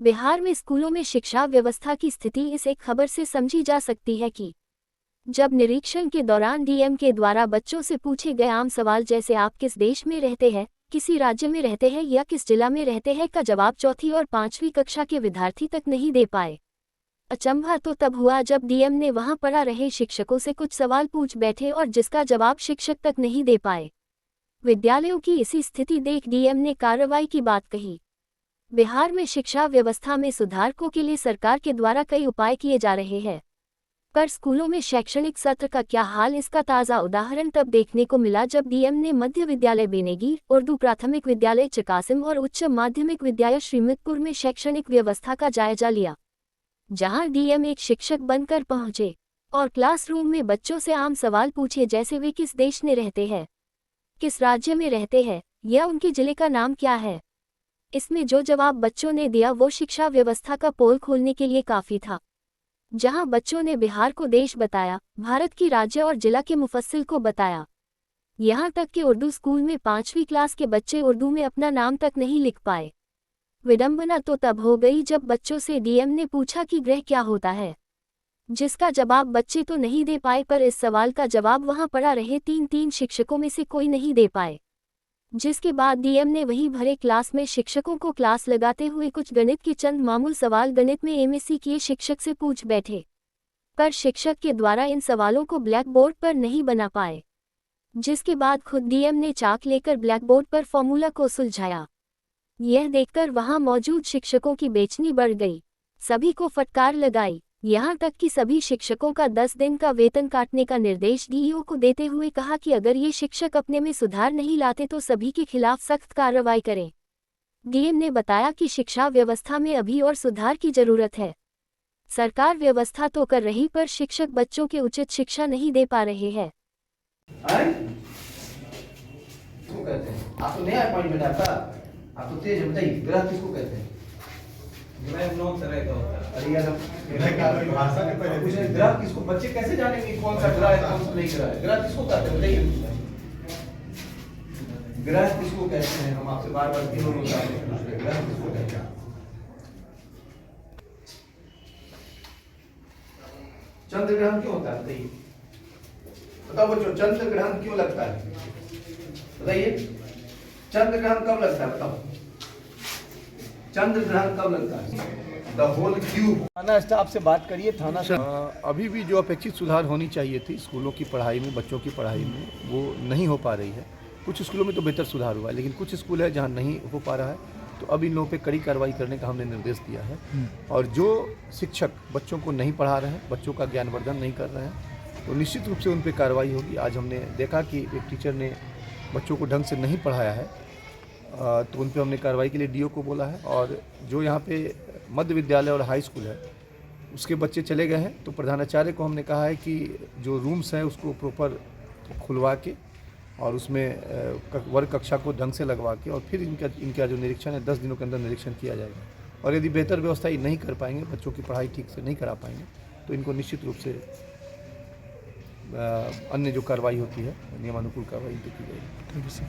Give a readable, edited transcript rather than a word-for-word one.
बिहार में स्कूलों में शिक्षा व्यवस्था की स्थिति इस एक खबर से समझी जा सकती है कि जब निरीक्षण के दौरान डीएम के द्वारा बच्चों से पूछे गए आम सवाल जैसे आप किस देश में रहते हैं, किसी राज्य में रहते हैं या किस जिला में रहते हैं का जवाब चौथी और पांचवी कक्षा के विद्यार्थी तक नहीं दे पाए। अचंभा तो तब हुआ जब डीएम ने वहां पढ़ा रहे शिक्षकों से कुछ सवाल पूछ बैठे और जिसका जवाब शिक्षक तक नहीं दे पाए। विद्यालयों की इसी स्थिति देख डीएम ने कार्रवाई की बात कही। बिहार में शिक्षा व्यवस्था में सुधार के लिए सरकार के द्वारा कई उपाय किए जा रहे हैं, पर स्कूलों में शैक्षणिक सत्र का क्या हाल, इसका ताज़ा उदाहरण तब देखने को मिला जब डीएम ने मध्य विद्यालय बेनेगी, उर्दू प्राथमिक विद्यालय चकासिम और उच्च माध्यमिक विद्यालय श्रीमतपुर में शैक्षणिक व्यवस्था का जायजा लिया। जहां डीएम एक शिक्षक बनकर पहुंचे और क्लासरूम में बच्चों से आम सवाल पूछे जैसे वे किस देश में रहते हैं, किस राज्य में रहते हैं या उनके जिले का नाम क्या है। इसमें जो जवाब बच्चों ने दिया वो शिक्षा व्यवस्था का पोल खोलने के लिए काफ़ी था। जहां बच्चों ने बिहार को देश बताया, भारत की राज्य और जिला के मुफस्सिल को बताया। यहां तक कि उर्दू स्कूल में 5वीं क्लास के बच्चे उर्दू में अपना नाम तक नहीं लिख पाए। विडंबना तो तब हो गई जब बच्चों से डीएम ने पूछा कि ग्रह क्या होता है, जिसका जवाब बच्चे तो नहीं दे पाए, पर इस सवाल का जवाब वहां पढ़ा रहे तीन शिक्षकों में से कोई नहीं दे पाए। जिसके बाद डीएम ने वहीं भरे क्लास में शिक्षकों को क्लास लगाते हुए कुछ गणित के चंद मामूल सवाल गणित में एमएससी किए शिक्षक से पूछ बैठे, पर शिक्षक के द्वारा इन सवालों को ब्लैक बोर्ड पर नहीं बना पाए। जिसके बाद खुद डीएम ने चाक लेकर ब्लैक बोर्ड पर फॉर्मूला को सुलझाया। यह देखकर वहां मौजूद शिक्षकों की बेचैनी बढ़ गई, सभी को फटकार लगाई। यहां तक कि सभी शिक्षकों का 10 दिन का वेतन काटने का निर्देश डीईओ को देते हुए कहा कि अगर ये शिक्षक अपने में सुधार नहीं लाते तो सभी के खिलाफ सख्त कार्रवाई करें। डीएम ने बताया कि शिक्षा व्यवस्था में अभी और सुधार की जरूरत है। सरकार व्यवस्था तो कर रही पर शिक्षक बच्चों के उचित शिक्षा नहीं दे पा रहे हैं। आप तो नया अपॉइंटमेंट आपका, आप तो तेज बताइए, ग्रह किसको कहते हैं? ग्रह 9 तरह का होता है। अरे यार भाषा में पहले पूछे ग्रह किसको, बच्चे कैसे जानेंगे कौन सा ग्रह है कौन सा नहीं ग्रह है? ग्रह किसको कहते हैं बताइए, ग्रह किसको कहते हैं? हम आपसे बार बार तीनों लोग पूछ रहे हैं, ग्रह किसको कहते हैं? चंद्र ग्रहण क्यों होता है बताइए, बताओ बच्चों, चंद्र ग्रहण क्यों लगता है बताइए? चंद्र ग्रहण कब लगता है बताओ, चंद्र ग्रहण कब लगता है? The whole cube. थाना स्टाफ से बात करिए, थाना से अभी भी जो अपेक्षित सुधार होनी चाहिए थी स्कूलों की पढ़ाई में, बच्चों की पढ़ाई में, वो नहीं हो पा रही है। कुछ स्कूलों में तो बेहतर सुधार हुआ है, लेकिन कुछ स्कूल है जहाँ नहीं हो पा रहा है, तो अब इन लोगों पे कड़ी कार्रवाई करने का हमने निर्देश दिया है। और जो शिक्षक बच्चों को नहीं पढ़ा रहे हैं, बच्चों का ज्ञानवर्धन नहीं कर रहे हैं, तो निश्चित रूप से उन पर कार्रवाई होगी। आज हमने देखा कि एक टीचर ने बच्चों को ढंग से नहीं पढ़ाया है, तो उन पर हमने कार्रवाई के लिए डीओ को बोला है। और जो यहाँ पे मध्य विद्यालय और हाई स्कूल है उसके बच्चे चले गए हैं, तो प्रधानाचार्य को हमने कहा है कि जो रूम्स हैं उसको प्रॉपर खुलवा के और उसमें वर्ग कक्षा को ढंग से लगवा के और फिर इनका जो निरीक्षण है 10 दिनों के अंदर निरीक्षण किया जाएगा। और यदि बेहतर व्यवस्था ये नहीं कर पाएंगे, बच्चों की पढ़ाई ठीक से नहीं करा पाएंगे, तो इनको निश्चित रूप से अन्य जो कार्रवाई होती है नियमानुकूल कार्रवाई की जाएगी। Thank you sir.